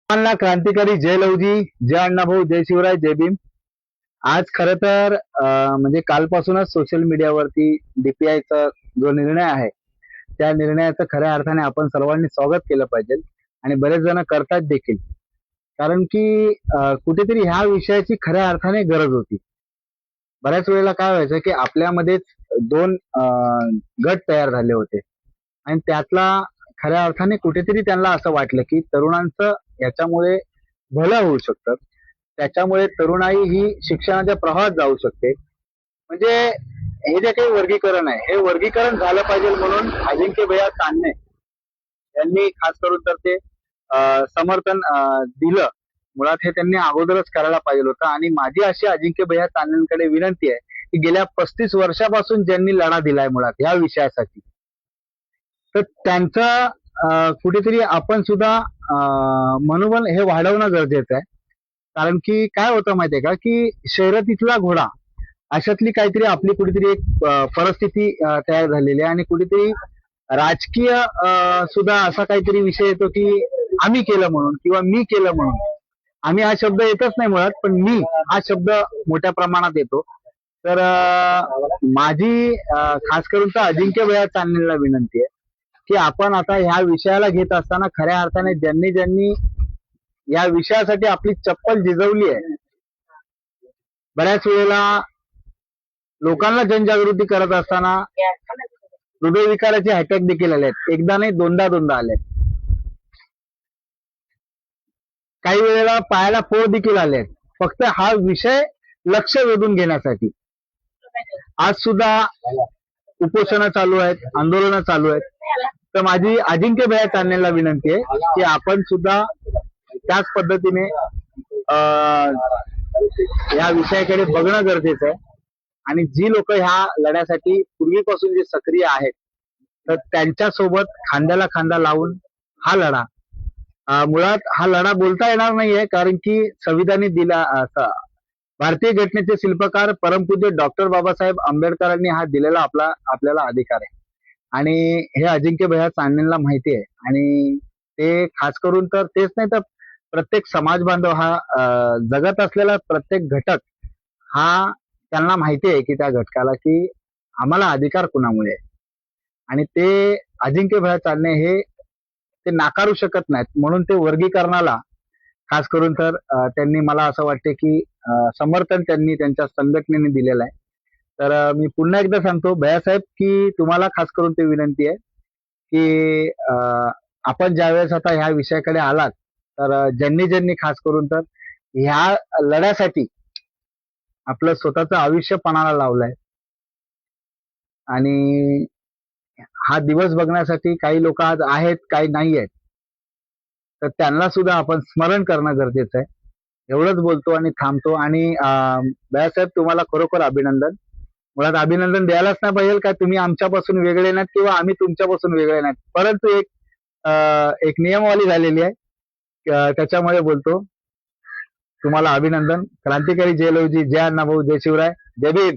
सर्वांना क्रांतिकारी जय लवजी, जय अण्णाभाऊ, जय शिवराय, जय भीम. आज खरं तर म्हणजे कालपासूनच सोशल मीडियावरती डीपीआयचा जो निर्णय आहे त्या निर्णयाचं खऱ्या अर्थाने आपण सर्वांनी स्वागत केलं पाहिजे आणि बरेच जण करतात देखील. कारण की कुठेतरी ह्या विषयाची खऱ्या अर्थाने गरज होती. बऱ्याच वेळेला काय व्हायचं की आपल्यामध्येच दोन गट तयार झाले होते आणि त्यातला खऱ्या अर्थाने कुठेतरी त्यांना असं वाटलं की तरुणांचं याच्यामुळे भलं होऊ शकतं, त्याच्यामुळे तरुणाई ही शिक्षणाच्या प्रवाहात जाऊ शकते. म्हणजे हे जे काही वर्गीकरण आहे हे वर्गीकरण झालं पाहिजे म्हणून अजिंक्य भैया तान्हे यांनी खास करून तर ते समर्थन दिलं. मुळात हे त्यांनी अगोदरच करायला पाहिजे होतं आणि माझी अशी अजिंक्य भैया तान्हेंकडे विनंती आहे की गेल्या 35 वर्षापासून ज्यांनी लढा दिलाय मुळात या विषयासाठी, तर त्यांचा कुठेतरी आपण सुद्धा मनोबल हे वाढवणं गरजेचं आहे. कारण की काय होतं माहितीये का की शर्यतीतला घोडा अशातली काहीतरी आपली कुठेतरी एक परिस्थिती तयार झालेली आहे आणि कुठेतरी राजकीय सुद्धा असा काहीतरी विषय येतो की आम्ही केलं म्हणून किंवा मी केलं म्हणून. आम्ही हा शब्द येतच नाही मुळात, पण मी हा शब्द मोठ्या प्रमाणात येतो. तर माझी खास करून तर अजिंक्य भैया तान्हेला विनंती आहे की आपण आता ह्या विषयाला घेत असताना खऱ्या अर्थाने ज्यांनी ज्यांनी या विषयासाठी आपली चप्पल झिजवली आहे, बऱ्याच वेळेला लोकांना जनजागृती करत असताना हृदयविकाराचे अटॅक देखील आले आहेत. एकदा नाही दोनदा आले. काही वेळेला पायाला फोड देखील आले आहेत, फक्त हा विषय लक्ष वेधून घेण्यासाठी. आज सुद्धा उपोषणं चालू आहेत, आंदोलनं चालू आहेत. तर माझी अजिंक्य भैया तान्हेला विनंती आहे की आपण सुद्धा त्याच पद्धतीने या विषयाकडे बघणं गरजेचं आहे आणि जी लोक ह्या लढ्यासाठी पूर्वीपासून जे सक्रिय आहेत तर त्यांच्यासोबत खांद्याला खांदा लावून हा लढा, मुळात हा लढा बोलता येणार नाहीये कारण की संविधानी दिला भारतीय घटनेचे शिल्पकार परमपूज्य डॉक्टर बाबासाहेब आंबेडकरांनी हा दिलेला आपल्याला अधिकार आहे आणि हे अजिंक्य भैया तान्हेला माहिती आहे. आणि ते खास करून तर तेच नाही तर प्रत्येक समाज बांधव हा जगत असलेला प्रत्येक घटक हा त्यांना माहिती आहे की त्या घटकाला की आम्हाला अधिकार कुणामुळे आहे आणि ते अजिंक्य भैया तान्हे हे ते नाकारू शकत नाहीत. म्हणून ते वर्गीकरणाला खास करून तर त्यांनी मला असं वाटते की समर्थन त्यांनी त्यांच्या संघटनेने दिलेलं आहे. तर मी पुन्हा एकदा सांगतो भैयासाहेब की तुम्हाला खास करून ते विनंती आहे की आपण ज्यावेळेस आता ह्या विषयाकडे आलात तर ज्यांनी खास करून तर ह्या लढ्यासाठी आपलं स्वतःचं आयुष्य पणाला लावलंय आणि हा दिवस बघण्यासाठी काही लोक आज आहेत, काही नाही आहेत, तर त्यांना सुद्धा आपण स्मरण करणं गरजेचं आहे. एवढंच बोलतो आणि थांबतो. आणि भैयासाहेब तुम्हाला खरोखर अभिनंदन. मुळात अभिनंदन द्यायलाच नाही पाहिजे का तुम्ही आमच्यापासून वेगळे नाहीत किंवा आम्ही तुमच्यापासून वेगळे नाहीत, परंतु एक नियमवाली झालेली आहे, त्याच्यामुळे बोलतो. तुम्हाला अभिनंदन. क्रांतिकारी जय लवजी, जय अण्णाभाऊ, जय शिवराय, जय भीम.